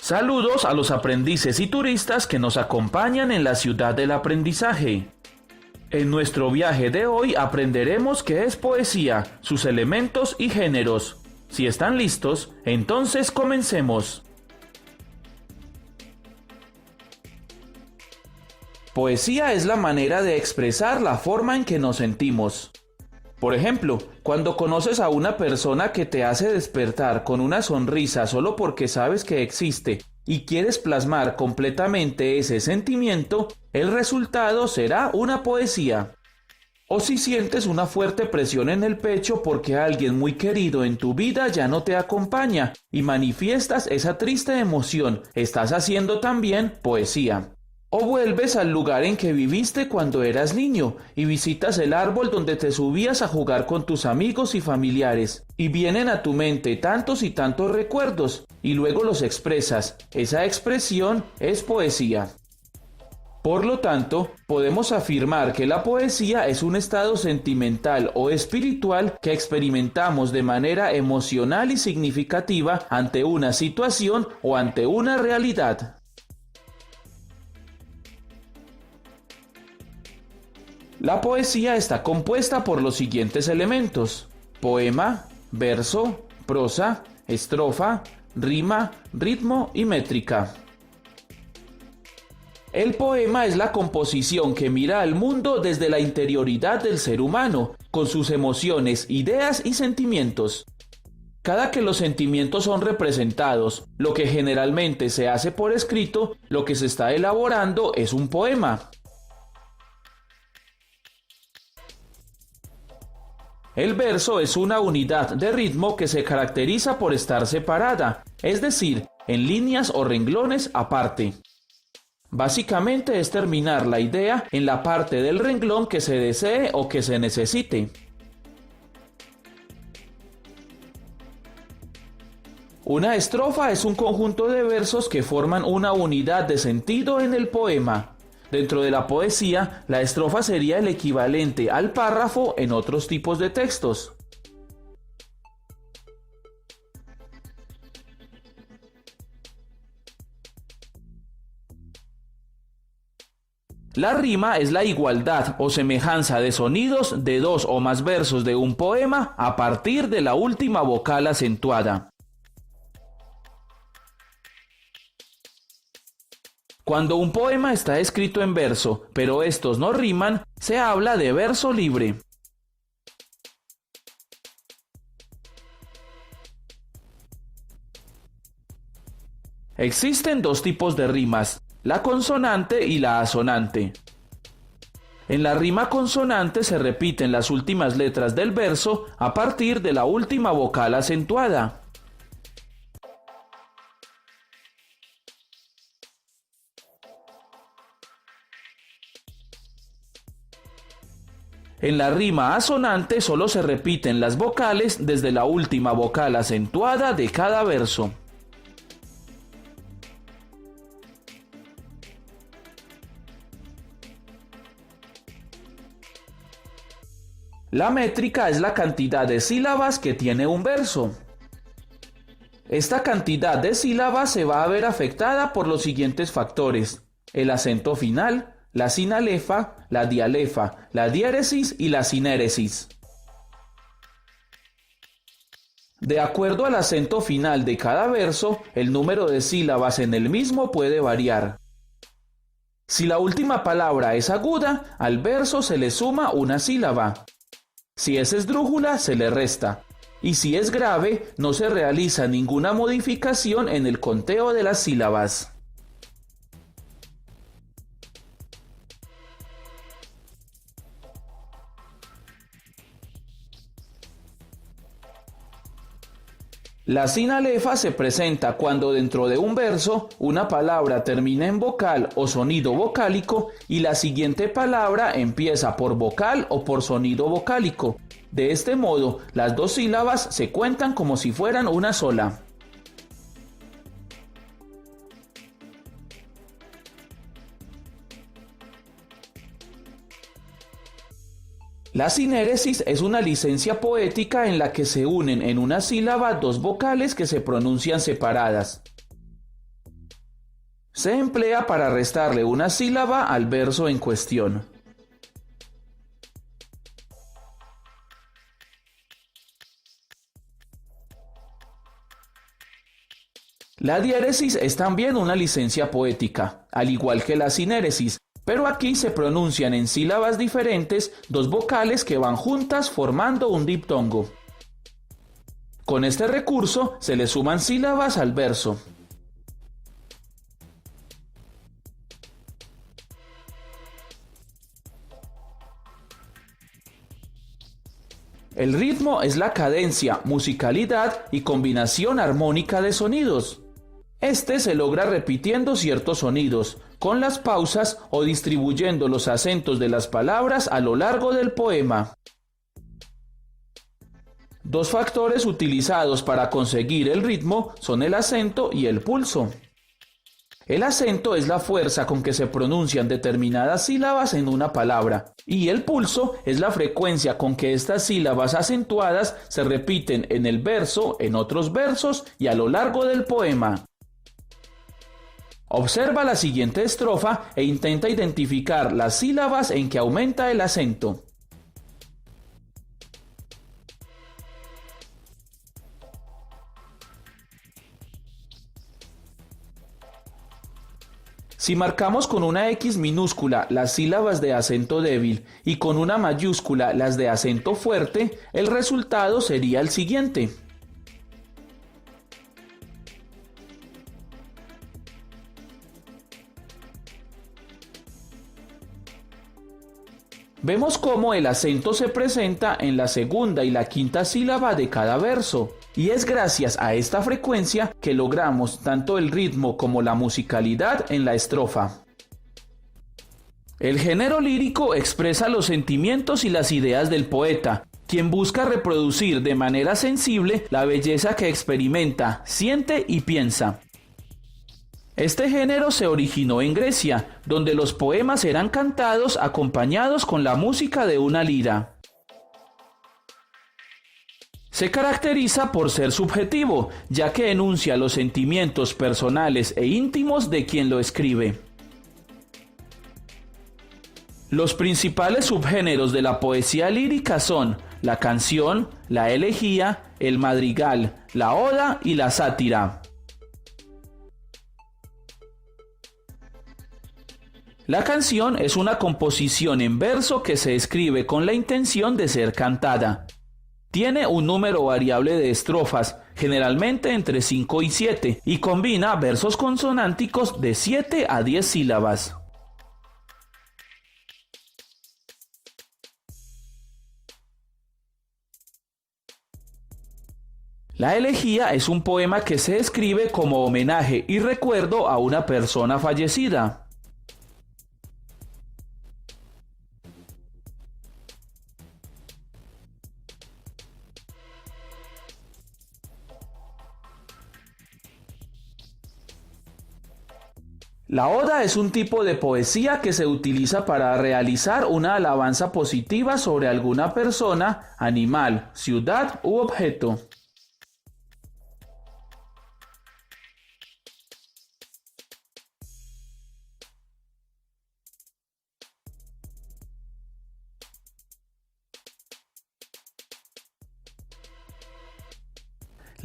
Saludos a los aprendices y turistas que nos acompañan en la ciudad del aprendizaje. En nuestro viaje de hoy aprenderemos qué es poesía, sus elementos y géneros. Si están listos, entonces comencemos. Poesía es la manera de expresar la forma en que nos sentimos. Por ejemplo, cuando conoces a una persona que te hace despertar con una sonrisa solo porque sabes que existe y quieres plasmar completamente ese sentimiento, el resultado será una poesía. O si sientes una fuerte presión en el pecho porque alguien muy querido en tu vida ya no te acompaña y manifiestas esa triste emoción, estás haciendo también poesía. O vuelves al lugar en que viviste cuando eras niño y visitas el árbol donde te subías a jugar con tus amigos y familiares y vienen a tu mente tantos y tantos recuerdos y luego los expresas. Esa expresión es poesía. Por lo tanto, podemos afirmar que la poesía es un estado sentimental o espiritual que experimentamos de manera emocional y significativa ante una situación o ante una realidad. La poesía está compuesta por los siguientes elementos: poema, verso, prosa, estrofa, rima, ritmo y métrica. El poema es la composición que mira al mundo desde la interioridad del ser humano, con sus emociones, ideas y sentimientos. Cada que los sentimientos son representados, lo que generalmente se hace por escrito, lo que se está elaborando es un poema. El verso es una unidad de ritmo que se caracteriza por estar separada, es decir, en líneas o renglones aparte. Básicamente es terminar la idea en la parte del renglón que se desee o que se necesite. Una estrofa es un conjunto de versos que forman una unidad de sentido en el poema. Dentro de la poesía, la estrofa sería el equivalente al párrafo en otros tipos de textos. La rima es la igualdad o semejanza de sonidos de dos o más versos de un poema a partir de la última vocal acentuada. Cuando un poema está escrito en verso, pero estos no riman, se habla de verso libre. Existen dos tipos de rimas, la consonante y la asonante. En la rima consonante se repiten las últimas letras del verso a partir de la última vocal acentuada. En la rima asonante solo se repiten las vocales desde la última vocal acentuada de cada verso. La métrica es la cantidad de sílabas que tiene un verso. Esta cantidad de sílabas se va a ver afectada por los siguientes factores: el acento final, la sinalefa, la dialefa, la diéresis y la sinéresis. De acuerdo al acento final de cada verso, el número de sílabas en el mismo puede variar. Si la última palabra es aguda, al verso se le suma una sílaba. Si es esdrújula, se le resta. Y si es grave, no se realiza ninguna modificación en el conteo de las sílabas. La sinalefa se presenta cuando dentro de un verso una palabra termina en vocal o sonido vocálico y la siguiente palabra empieza por vocal o por sonido vocálico. De este modo, las dos sílabas se cuentan como si fueran una sola. La sinéresis es una licencia poética en la que se unen en una sílaba dos vocales que se pronuncian separadas. Se emplea para restarle una sílaba al verso en cuestión. La diéresis es también una licencia poética, al igual que la sinéresis, pero aquí se pronuncian en sílabas diferentes dos vocales que van juntas formando un diptongo. Con este recurso se le suman sílabas al verso. El ritmo es la cadencia, musicalidad y combinación armónica de sonidos. Este se logra repitiendo ciertos sonidos, con las pausas o distribuyendo los acentos de las palabras a lo largo del poema. Dos factores utilizados para conseguir el ritmo son el acento y el pulso. El acento es la fuerza con que se pronuncian determinadas sílabas en una palabra, y el pulso es la frecuencia con que estas sílabas acentuadas se repiten en el verso, en otros versos y a lo largo del poema. Observa la siguiente estrofa e intenta identificar las sílabas en que aumenta el acento. Si marcamos con una X minúscula las sílabas de acento débil y con una mayúscula las de acento fuerte, el resultado sería el siguiente. Vemos cómo el acento se presenta en la segunda y la quinta sílaba de cada verso, y es gracias a esta frecuencia que logramos tanto el ritmo como la musicalidad en la estrofa. El género lírico expresa los sentimientos y las ideas del poeta, quien busca reproducir de manera sensible la belleza que experimenta, siente y piensa. Este género se originó en Grecia, donde los poemas eran cantados acompañados con la música de una lira. Se caracteriza por ser subjetivo, ya que enuncia los sentimientos personales e íntimos de quien lo escribe. Los principales subgéneros de la poesía lírica son la canción, la elegía, el madrigal, la oda y la sátira. La canción es una composición en verso que se escribe con la intención de ser cantada. Tiene un número variable de estrofas, generalmente entre 5 y 7, y combina versos consonánticos de 7 a 10 sílabas. La elegía es un poema que se escribe como homenaje y recuerdo a una persona fallecida. La oda es un tipo de poesía que se utiliza para realizar una alabanza positiva sobre alguna persona, animal, ciudad u objeto.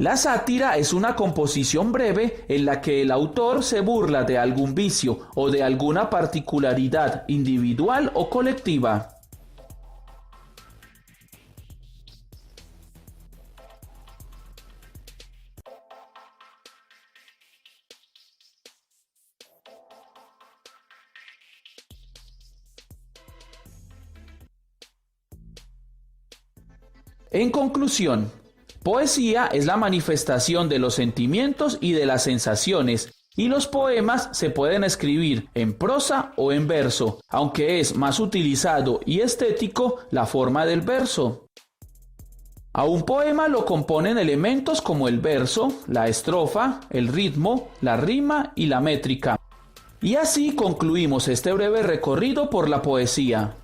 La sátira es una composición breve en la que el autor se burla de algún vicio o de alguna particularidad individual o colectiva. En conclusión, poesía es la manifestación de los sentimientos y de las sensaciones, y los poemas se pueden escribir en prosa o en verso, aunque es más utilizado y estético la forma del verso. A un poema lo componen elementos como el verso, la estrofa, el ritmo, la rima y la métrica. Y así concluimos este breve recorrido por la poesía.